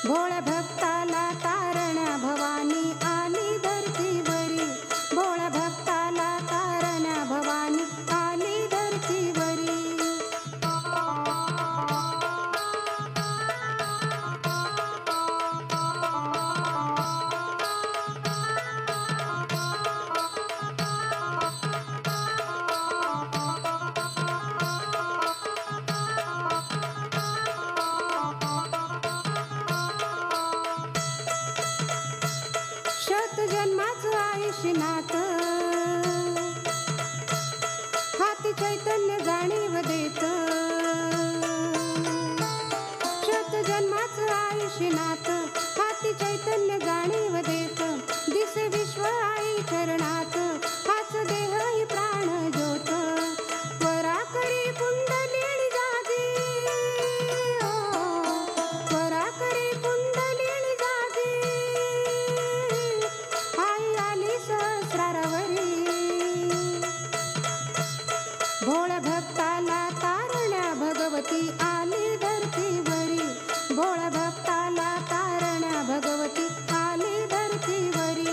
भोळ्या भक्ताला तारण्या भवानी आली धरतीवरी, भोळ्या भक्ताला तारण्या भवानी आली धरतीवरी. शतजन्माचं आयुष्यनाथ हाती चैतन्य जाणीव देत, शतजन्माचं आयुष्यनाथ हाती चैतन्य जाणीव देत. दिसे विश्व आई चरणात हाच देह ही प्राण ज्योत, पराकरी कुंडलिनी जागी, पराकरी कुंडलिनी जागी, आई आली सहस्रारावरी. भोळ्या भक्ताला तारण्या भगवती आली धरतीवरी, भोळ्या भक्ताला तारण्या भगवती आली धरतीवरी.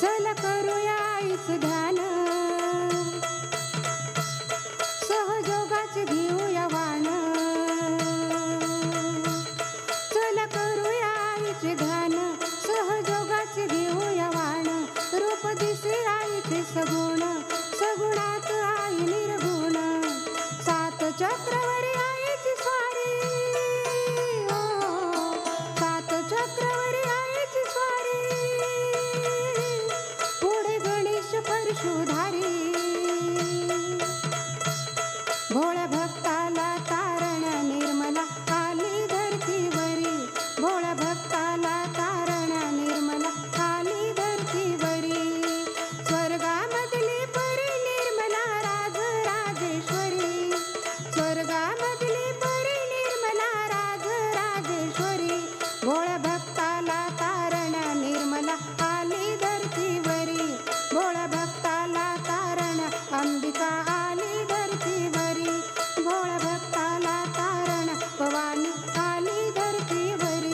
चल करूया आईच ध्यान, सहयोगाचे घेऊया वाण, चल करूया आईचे ध्यान, सहयोगाचे घेऊया वाण. रूप दिसे आईचे सगुण, सगुणात आईने